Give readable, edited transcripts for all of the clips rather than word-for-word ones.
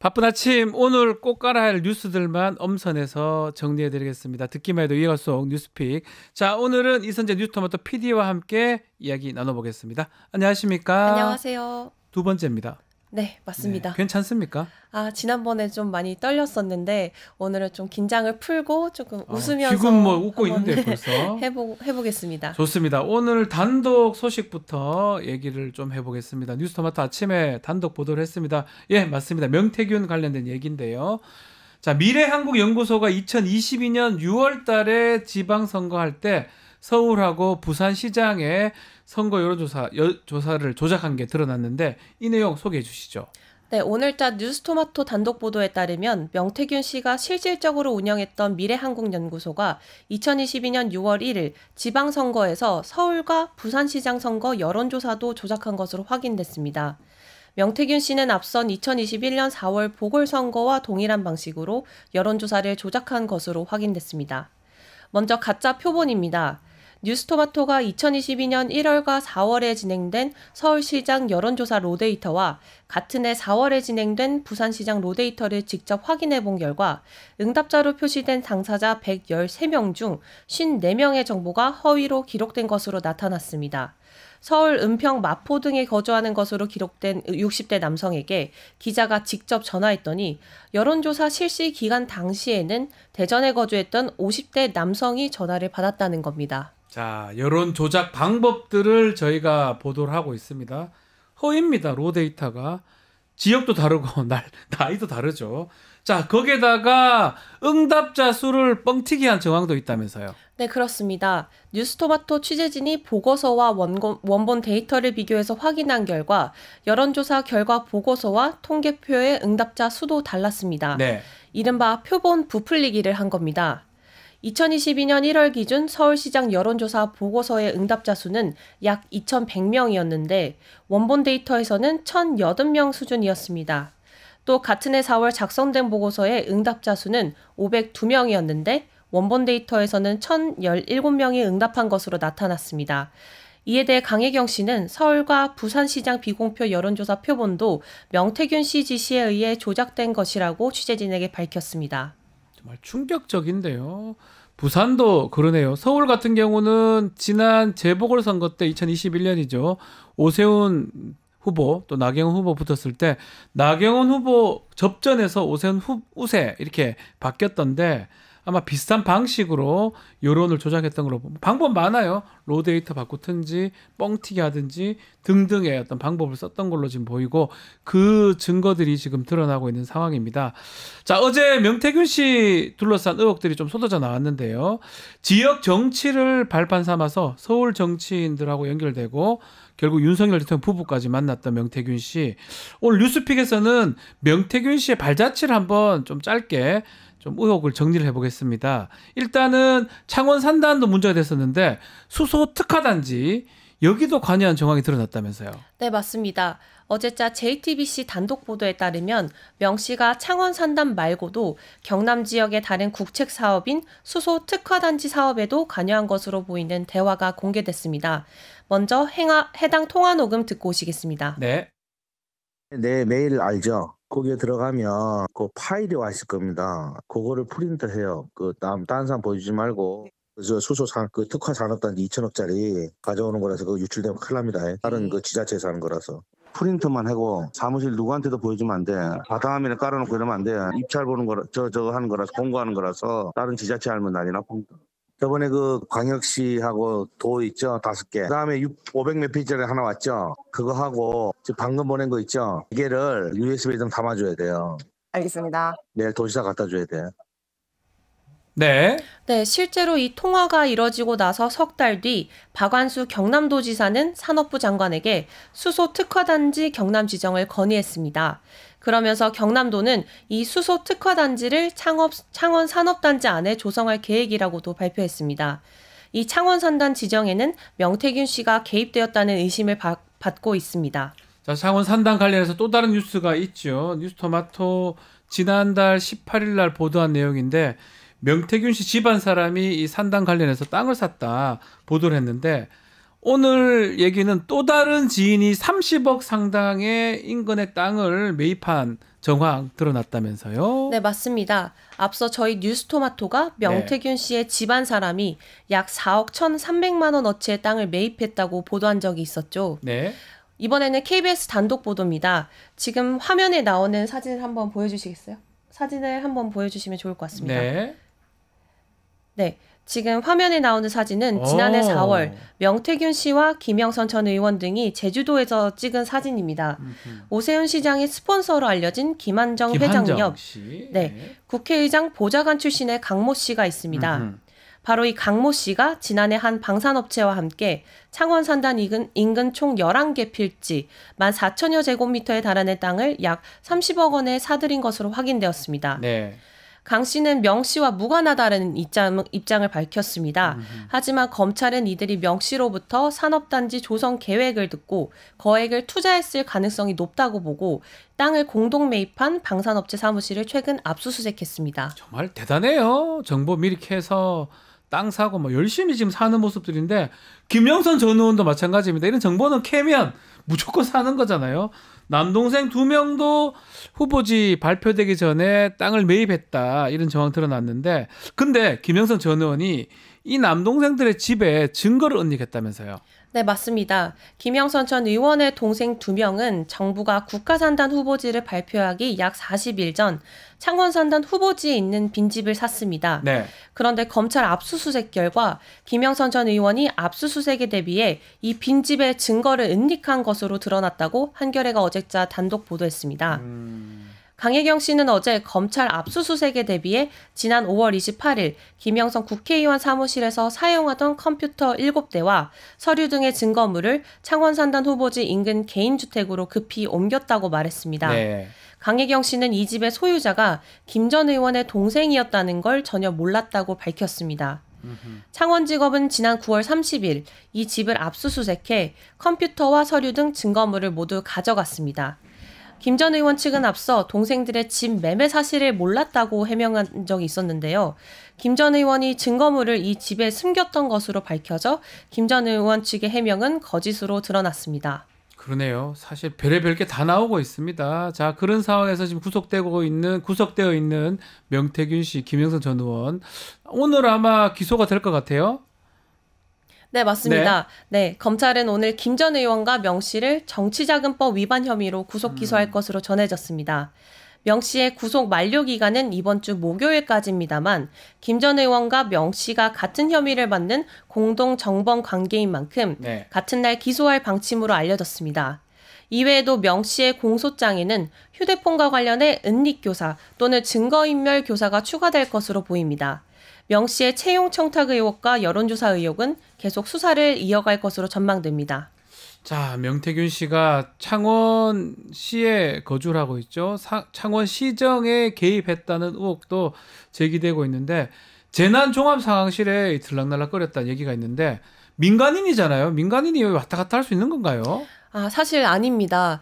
바쁜 아침 오늘 꼭 깔아야 할 뉴스들만 엄선해서 정리해드리겠습니다. 듣기만 해도 이해가 쏙 뉴스픽. 자, 오늘은 이선재 뉴스토마토 PD와 함께 이야기 나눠보겠습니다. 안녕하십니까? 안녕하세요. 두 번째입니다. 네, 맞습니다. 네, 괜찮습니까? 지난번에 좀 많이 떨렸었는데 오늘은 좀 긴장을 풀고 조금 웃으면서 지금 뭐 웃고 있는데 벌써 해보겠습니다. 좋습니다. 오늘 단독 소식부터 얘기를 좀 해보겠습니다. 뉴스토마토 아침에 단독 보도를 했습니다. 예, 맞습니다. 명태균 관련된 얘기인데요. 자, 미래한국연구소가 2022년 6월 달에 지방선거할 때 서울하고 부산시장에 선거 여론조사를 조작한 게 드러났는데 이 내용 소개해 주시죠. 네, 오늘자 뉴스토마토 단독 보도에 따르면 명태균 씨가 실질적으로 운영했던 미래한국연구소가 2022년 6월 1일 지방선거에서 서울과 부산시장 선거 여론조사도 조작한 것으로 확인됐습니다. 명태균 씨는 앞선 2021년 4월 보궐선거와 동일한 방식으로 여론조사를 조작한 것으로 확인됐습니다. 먼저 가짜 표본입니다. 뉴스토마토가 2022년 1월과 4월에 진행된 서울시장 여론조사 로데이터와 같은 해 4월에 진행된 부산시장 로데이터를 직접 확인해 본 결과 응답자로 표시된 당사자 113명 중 54명의 정보가 허위로 기록된 것으로 나타났습니다. 서울, 은평, 마포 등에 거주하는 것으로 기록된 60대 남성에게 기자가 직접 전화했더니 여론조사 실시 기간 당시에는 대전에 거주했던 50대 남성이 전화를 받았다는 겁니다. 자, 여론 조작 방법들을 저희가 보도를 하고 있습니다. 허위입니다. 로데이터가. 지역도 다르고 나이도 다르죠. 자, 거기에다가 응답자 수를 뻥튀기 한 정황도 있다면서요. 네, 그렇습니다. 뉴스토마토 취재진이 보고서와 원본 데이터를 비교해서 확인한 결과 여론조사 결과 보고서와 통계표의 응답자 수도 달랐습니다. 네. 이른바 표본 부풀리기를 한 겁니다. 2022년 1월 기준 서울시장 여론조사 보고서의 응답자 수는 약 2,100명이었는데 원본 데이터에서는 1,080명 수준이었습니다. 또 같은 해 4월 작성된 보고서의 응답자 수는 502명이었는데 원본 데이터에서는 1,017명이 응답한 것으로 나타났습니다. 이에 대해 강혜경 씨는 서울과 부산시장 비공표 여론조사 표본도 명태균 씨 지시에 의해 조작된 것이라고 취재진에게 밝혔습니다. 정말 충격적인데요. 부산도 그러네요. 서울 같은 경우는 지난 재보궐선거 때 2021년이죠. 오세훈 후보 또 나경원 후보 붙었을 때 나경원 후보 접전에서 오세훈 우세 이렇게 바뀌었던데 아마 비슷한 방식으로 여론을 조작했던 걸로 보면 방법 많아요. 로데이터 바꾸든지 뻥튀기 하든지 등등의 어떤 방법을 썼던 걸로 지금 보이고 그 증거들이 지금 드러나고 있는 상황입니다. 자, 어제 명태균 씨 둘러싼 의혹들이 좀 쏟아져 나왔는데요. 지역 정치를 발판 삼아서 서울 정치인들하고 연결되고 결국 윤석열 대통령 부부까지 만났던 명태균 씨. 오늘 뉴스픽에서는 명태균 씨의 발자취를 한번 좀 짧게 좀 의혹을 정리를 해보겠습니다. 일단은 창원 산단도 문제가 됐었는데 수소 특화단지 여기도 관여한 정황이 드러났다면서요. 네, 맞습니다. 어제자 JTBC 단독 보도에 따르면 명 씨가 창원 산단 말고도 경남 지역의 다른 국책 사업인 수소 특화단지 사업에도 관여한 것으로 보이는 대화가 공개됐습니다. 먼저 해당 통화 녹음 듣고 오시겠습니다. 네. 내 메일 알죠? 거기에 들어가면 그 파일이 와 있을 겁니다. 그거를 프린트해요. 다른 사람 보여주지 말고 그 특화 산업단지 2천억짜리 가져오는 거라서 그거 유출되면 큰일 납니다. 다른 그 지자체에서 하는 거라서. 프린트만 하고 사무실 누구한테도 보여주면 안 돼. 바탕화면에 깔아놓고 이러면 안 돼. 입찰 보는 거라 저거 하는 거라서 공고하는 거라서 다른 지자체 알면 난리 나쁩니다. 저번에 그 광역시하고 도 있죠? 5개. 그다음에 500 몇 페이지짜리 하나 왔죠? 그거 하고 지금 방금 보낸 거 있죠? 이게를 USB에 좀 담아줘야 돼요. 알겠습니다. 내일 도지사 갖다 줘야 돼. 네. 네, 실제로 이 통화가 이뤄지고 나서 석 달 뒤 박완수 경남도지사는 산업부 장관에게 수소 특화단지 경남 지정을 건의했습니다. 그러면서 경남도는 이 수소 특화단지를 창원 산업단지 안에 조성할 계획이라고도 발표했습니다. 이 창원 산단 지정에는 명태균 씨가 개입되었다는 의심을 받고 있습니다. 자, 창원 산단 관련해서 또 다른 뉴스가 있죠. 뉴스토마토 지난달 18일 날 보도한 내용인데 명태균 씨 집안 사람이 이 산단 관련해서 땅을 샀다 보도를 했는데 오늘 얘기는 또 다른 지인이 30억 상당의 인근의 땅을 매입한 정황 드러났다면서요? 네, 맞습니다. 앞서 저희 뉴스토마토가 명태균 씨의 집안 사람이 약 4억 1,300만 원어치의 땅을 매입했다고 보도한 적이 있었죠. 네. 이번에는 KBS 단독 보도입니다. 지금 화면에 나오는 사진을 한번 보여주시겠어요? 사진을 한번 보여주시면 좋을 것 같습니다. 네. 네. 지금 화면에 나오는 사진은 지난해 4월 명태균 씨와 김영선 전 의원 등이 제주도에서 찍은 사진입니다. 오세훈 시장의 스폰서로 알려진 김한정 회장 옆 네, 국회의장 보좌관 출신의 강모 씨가 있습니다. 바로 이 강모 씨가 지난해 한 방산업체와 함께 창원 산단 인근 총 11개 필지 14,000여 제곱미터에 달하는 땅을 약 30억 원에 사들인 것으로 확인되었습니다. 네. 강 씨는 명 씨와 무관하다는 입장을 밝혔습니다. 하지만 검찰은 이들이 명 씨로부터 산업단지 조성 계획을 듣고 거액을 투자했을 가능성이 높다고 보고 땅을 공동 매입한 방산업체 사무실을 최근 압수수색했습니다. 정말 대단해요. 정보 미리 캐서 땅 사고 뭐 열심히 지금 사는 모습들인데 김영선 전 의원도 마찬가지입니다. 이런 정보는 캐면 무조건 사는 거잖아요. 남동생 2명도 후보지 발표되기 전에 땅을 매입했다 이런 정황 드러났는데 근데 김영선 전 의원이 이 남동생들의 집에 증거를 은닉했다면서요. 네, 맞습니다. 김영선 전 의원의 동생 2명은 정부가 국가산단 후보지를 발표하기 약 40일 전 창원산단 후보지에 있는 빈집을 샀습니다. 네. 그런데 검찰 압수수색 결과 김영선 전 의원이 압수수색에 대비해 이 빈집의 증거를 은닉한 것으로 드러났다고 한겨레가 어제자 단독 보도했습니다. 강혜경 씨는 어제 검찰 압수수색에 대비해 지난 5월 28일 김영선 국회의원 사무실에서 사용하던 컴퓨터 7대와 서류 등의 증거물을 창원산단 후보지 인근 개인주택으로 급히 옮겼다고 말했습니다. 네. 강혜경 씨는 이 집의 소유자가 김 전 의원의 동생이었다는 걸 전혀 몰랐다고 밝혔습니다. 창원지검은 지난 9월 30일 이 집을 압수수색해 컴퓨터와 서류 등 증거물을 모두 가져갔습니다. 김 전 의원 측은 앞서 동생들의 집 매매 사실을 몰랐다고 해명한 적이 있었는데요. 김 전 의원이 증거물을 이 집에 숨겼던 것으로 밝혀져 김 전 의원 측의 해명은 거짓으로 드러났습니다. 그러네요. 사실 별의별 게 다 나오고 있습니다. 자, 그런 상황에서 지금 구속되어 있는 명태균 씨, 김영선 전 의원 오늘 아마 기소가 될 것 같아요. 네, 맞습니다. 네, 검찰은 오늘 김 전 의원과 명 씨를 정치자금법 위반 혐의로 구속 기소할 것으로 전해졌습니다. 명 씨의 구속 만료 기간은 이번 주 목요일까지입니다만 김 전 의원과 명 씨가 같은 혐의를 받는 공동 정범 관계인 만큼 같은 날 기소할 방침으로 알려졌습니다. 이외에도 명 씨의 공소장에는 휴대폰과 관련해 은닉교사 또는 증거인멸 교사가 추가될 것으로 보입니다. 명 씨의 채용 청탁 의혹과 여론조사 의혹은 계속 수사를 이어갈 것으로 전망됩니다. 자, 명태균 씨가 창원시에 거주를 하고 있죠. 창원시정에 개입했다는 의혹도 제기되고 있는데 재난종합상황실에 들락날락거렸다는 얘기가 있는데 민간인이잖아요. 민간인이 여기 왔다 갔다 할 수 있는 건가요? 아, 사실 아닙니다.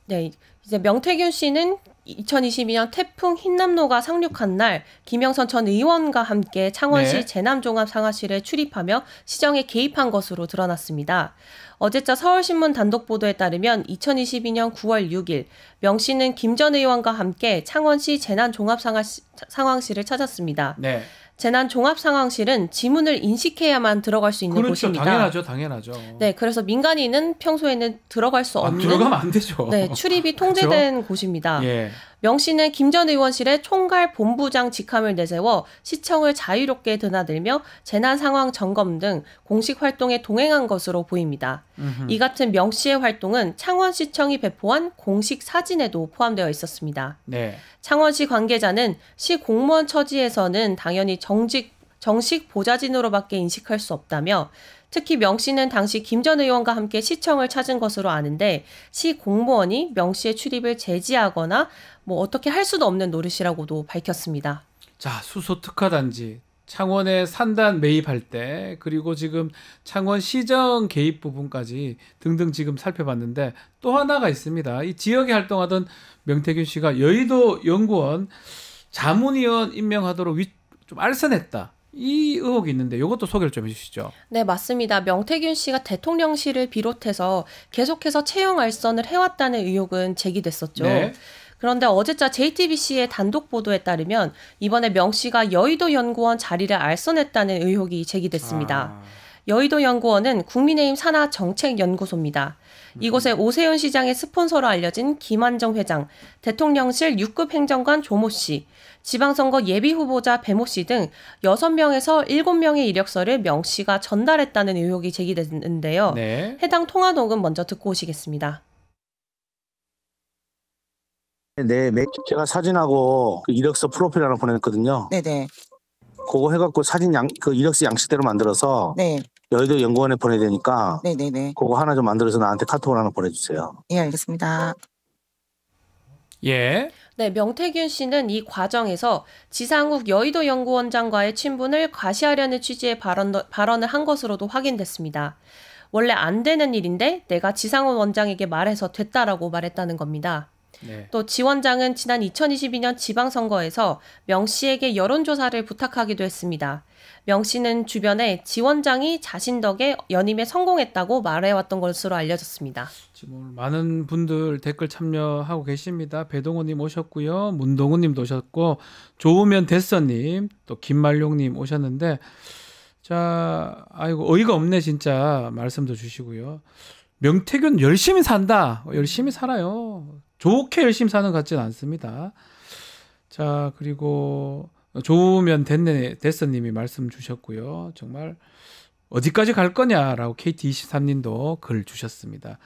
네, 이제 명태균 씨는 2022년 태풍 흰남노가 상륙한 날 김영선 전 의원과 함께 창원시 재난종합상황실에 출입하며 시정에 개입한 것으로 드러났습니다. 어제자 서울신문 단독 보도에 따르면 2022년 9월 6일 명 씨는 김 전 의원과 함께 창원시 재난종합상황실을 찾았습니다. 네. 재난종합상황실은 지문을 인식해야만 들어갈 수 있는 곳입니다. 당연하죠. 네, 그래서 민간인은 평소에는 들어갈 수 없는 들어가면 안 되죠. 네, 출입이 통제된 그렇죠? 곳입니다. 예. 명 씨는 김 전 의원실에 총괄 본부장 직함을 내세워 시청을 자유롭게 드나들며 재난 상황 점검 등 공식 활동에 동행한 것으로 보입니다. 이 같은 명 씨의 활동은 창원시청이 배포한 공식 사진에도 포함되어 있었습니다. 네. 창원시 관계자는 시 공무원 처지에서는 당연히 정식 보좌진으로밖에 인식할 수 없다며 특히 명 씨는 당시 김 전 의원과 함께 시청을 찾은 것으로 아는데 시 공무원이 명 씨의 출입을 제지하거나 뭐 어떻게 할 수도 없는 노릇이라고도 밝혔습니다. 자, 수소 특화단지 창원에 산단 매입할 때 그리고 지금 창원 시정 개입 부분까지 등등 지금 살펴봤는데 또 하나가 있습니다. 이 지역에 활동하던 명태균 씨가 여의도 연구원 자문위원 임명하도록 좀 알선했다. 이 의혹이 있는데 이것도 소개를 좀 해주시죠. 네, 맞습니다. 명태균 씨가 대통령실을 비롯해서 계속해서 채용 알선을 해왔다는 의혹은 제기됐었죠. 네. 그런데 어제자 JTBC의 단독 보도에 따르면 이번에 명 씨가 여의도 연구원 자리를 알선했다는 의혹이 제기됐습니다. 여의도 연구원은 국민의힘 산하 정책연구소입니다. 이곳에 오세훈 시장의 스폰서로 알려진 김한정 회장, 대통령실 6급 행정관 조모 씨, 지방선거 예비후보자 배모 씨 등 6명에서 7명의 이력서를 명 씨가 전달했다는 의혹이 제기됐는데요. 네. 해당 통화 녹음 먼저 듣고 오시겠습니다. 네, 제가 사진하고 그 이력서 프로필 하나 보냈거든요. 네네. 그거 해갖고 사진 그 이력서 양식대로 만들어서 네. 여의도 연구원에 보내야 되니까 네네네. 그거 하나 좀 만들어서 나한테 카톡을 하나 보내주세요. 예, 알겠습니다. 예. 네, 명태균 씨는 이 과정에서 지상욱 여의도 연구원장과의 친분을 과시하려는 취지의 발언을 한 것으로도 확인됐습니다. 원래 안 되는 일인데 내가 지상욱 원장에게 말해서 됐다라고 말했다는 겁니다. 네. 또 지 원장은 지난 2022년 지방선거에서 명 씨에게 여론조사를 부탁하기도 했습니다. 명 씨는 주변에 지 원장이 자신 덕에 연임에 성공했다고 말해왔던 것으로 알려졌습니다. 지금 오늘 많은 분들 댓글 참여하고 계십니다. 배동호님 오셨고요. 문동훈님도 오셨고 조우면 대서님 또 김말룡님 오셨는데 자 아이고 어이가 없네 진짜 말씀도 주시고요. 명태균 열심히 산다. 열심히 살아요. 좋게 열심히 사는 것 같지는 않습니다. 자 그리고 좋으면 됐네 대서님이 말씀 주셨고요. 정말 어디까지 갈 거냐라고 KT23님도 글 주셨습니다.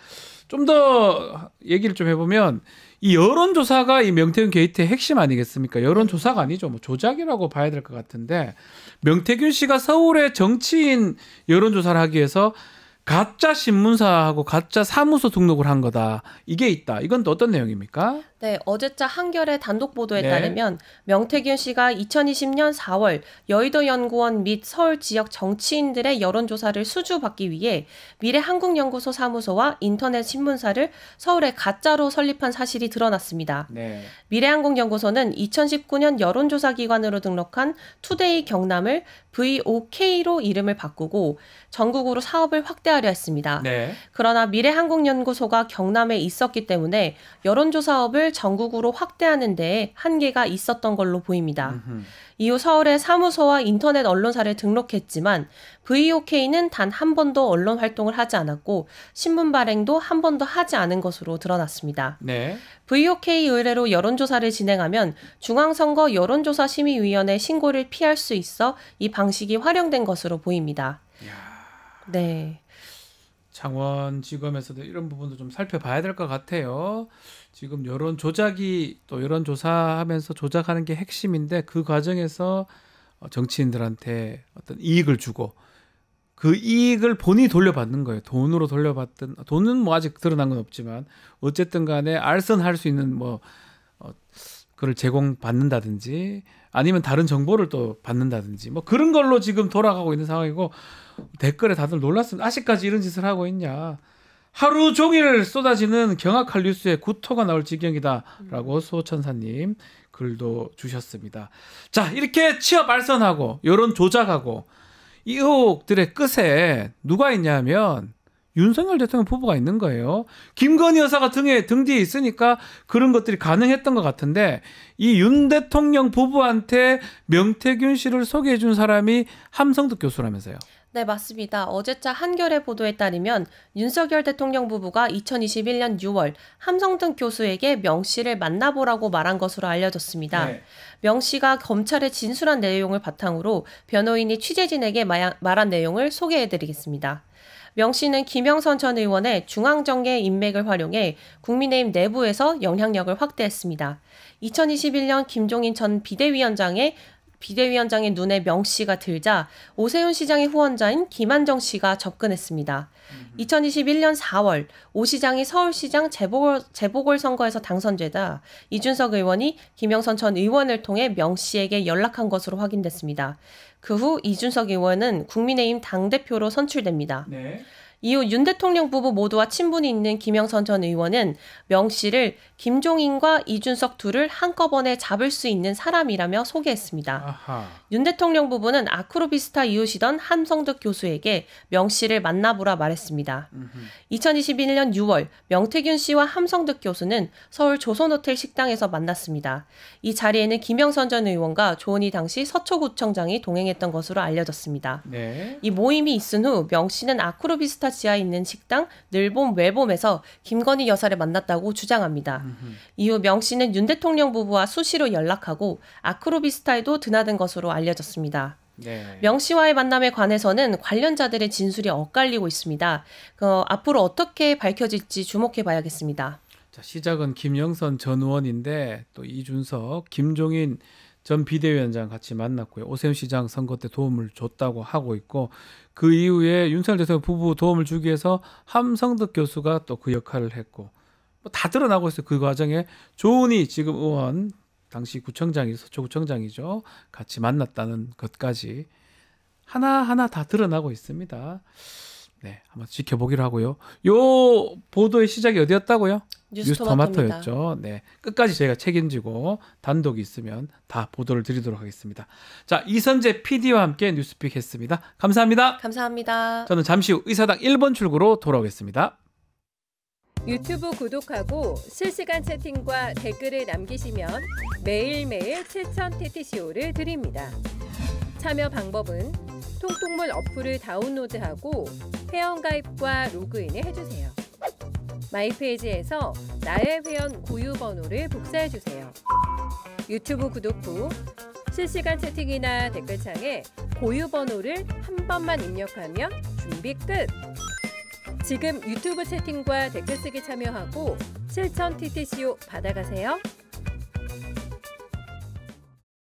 좀 더 얘기를 좀 해보면 이 여론조사가 이 명태균 게이트의 핵심 아니겠습니까? 여론조사가 아니죠. 뭐 조작이라고 봐야 될 것 같은데 명태균 씨가 서울의 정치인 여론조사를 하기 위해서 가짜 신문사하고 가짜 사무소 등록을 한 거다. 이게 있다. 이건 또 어떤 내용입니까? 네, 어제자 한겨레 단독 보도에 네. 따르면 명태균 씨가 2020년 4월 여의도 연구원 및 서울 지역 정치인들의 여론조사를 수주받기 위해 미래한국연구소 사무소와 인터넷 신문사를 서울에 가짜로 설립한 사실이 드러났습니다. 네. 미래한국연구소는 2019년 여론조사 기관으로 등록한 투데이 경남을 VOK로 이름을 바꾸고 전국으로 사업을 확대하려 했습니다. 네. 그러나 미래한국연구소가 경남에 있었기 때문에 여론조사업을 전국으로 확대하는 데에 한계가 있었던 걸로 보입니다. 이후 서울에 사무소와 인터넷 언론사를 등록했지만 VOK는 단 한 번도 언론 활동을 하지 않았고 신문 발행도 한 번도 하지 않은 것으로 드러났습니다. 네. VOK 의뢰로 여론조사를 진행하면 중앙선거 여론조사심의위원회 신고를 피할 수 있어 이 방식이 활용된 것으로 보입니다. 네. 창원지검에서도 이런 부분도 좀 살펴봐야 될 것 같아요. 지금 여론 조작이 또 여론 조사하면서 조작하는 게 핵심인데 그 과정에서 정치인들한테 어떤 이익을 주고 그 이익을 본인이 돌려받는 거예요. 돈으로 돌려받든 돈은 뭐 아직 드러난 건 없지만 어쨌든 간에 알선할 수 있는 뭐 그걸 제공받는다든지 아니면 다른 정보를 또 받는다든지 뭐 그런 걸로 지금 돌아가고 있는 상황이고 댓글에 다들 놀랐습니다. 아직까지 이런 짓을 하고 있냐. 하루 종일 쏟아지는 경악할 뉴스에 구토가 나올 지경이다라고 소천사님 글도 주셨습니다. 자 이렇게 취업 알선하고 여론 조작하고 이 의혹들의 끝에 누가 있냐면 윤석열 대통령 부부가 있는 거예요. 김건희 여사가 등 뒤에 있으니까 그런 것들이 가능했던 것 같은데 이 윤 대통령 부부한테 명태균 씨를 소개해 준 사람이 함성득 교수라면서요. 네, 맞습니다. 어제자 한겨레 보도에 따르면 윤석열 대통령 부부가 2021년 6월 함성등 교수에게 명 씨를 만나보라고 말한 것으로 알려졌습니다. 네. 명 씨가 검찰에 진술한 내용을 바탕으로 변호인이 취재진에게 말한 내용을 소개해드리겠습니다. 명 씨는 김영선 전 의원의 중앙정계 인맥을 활용해 국민의힘 내부에서 영향력을 확대했습니다. 2021년 김종인 전 비대위원장의 눈에 명 씨가 들자 오세훈 시장의 후원자인 김한정 씨가 접근했습니다. 2021년 4월 오 시장이 서울시장 재보궐선거에서 당선되다 이준석 의원이 김영선 전 의원을 통해 명 씨에게 연락한 것으로 확인됐습니다. 그 후 이준석 의원은 국민의힘 당대표로 선출됩니다. 네. 이후 윤 대통령 부부 모두와 친분이 있는 김영선 전 의원은 명 씨를 김종인과 이준석 둘을 한꺼번에 잡을 수 있는 사람이라며 소개했습니다. 아하. 윤 대통령 부부는 아크로비스타 이웃이던 함성득 교수에게 명 씨를 만나보라 말했습니다. 2021년 6월 명태균 씨와 함성득 교수는 서울 조선호텔 식당에서 만났습니다. 이 자리에는 김영선 전 의원과 조은희 당시 서초구청장이 동행했던 것으로 알려졌습니다. 네. 이 모임이 있은 후 명 씨는 아크로비스타 지하에 있는 식당 늘봄 외봄에서 김건희 여사를 만났다고 주장합니다. 이후 명 씨는 윤 대통령 부부와 수시로 연락하고 아크로비스타에도 드나든 것으로 알려졌습니다. 네. 명 씨와의 만남에 관해서는 관련자들의 진술이 엇갈리고 있습니다. 앞으로 어떻게 밝혀질지 주목해 봐야겠습니다. 자, 시작은 김영선 전 의원인데 또 이준석, 김종인 전 비대위원장 같이 만났고요. 오세훈 시장 선거 때 도움을 줬다고 하고 있고 그 이후에 윤석열 대통령 부부 도움을 주기 위해서 함성득 교수가 또 그 역할을 했고 뭐 다 드러나고 있어요. 그 과정에 조은희 지금 의원 당시 구청장이 서초구청장이죠. 같이 만났다는 것까지 하나하나 다 드러나고 있습니다. 네, 한번 지켜보기로 하고요. 요 보도의 시작이 어디였다고요? 뉴스토마토였죠. 네, 끝까지 저희가 책임지고 단독이 있으면 다 보도를 드리도록 하겠습니다. 자, 이선재 PD와 함께 뉴스픽 했습니다. 감사합니다. 감사합니다. 저는 잠시 후 의사당 1번 출구로 돌아오겠습니다. 유튜브 구독하고 실시간 채팅과 댓글을 남기시면 매일매일 7,000TTCO를 드립니다. 참여 방법은 통통물 어플을 다운로드하고 회원가입과 로그인을 해주세요. 마이페이지에서 나의 회원 고유 번호를 복사해주세요. 유튜브 구독 후 실시간 채팅이나 댓글창에 고유 번호를 한 번만 입력하면 준비 끝! 지금 유튜브 채팅과 댓글 쓰기 참여하고 7,000TTCO 받아가세요.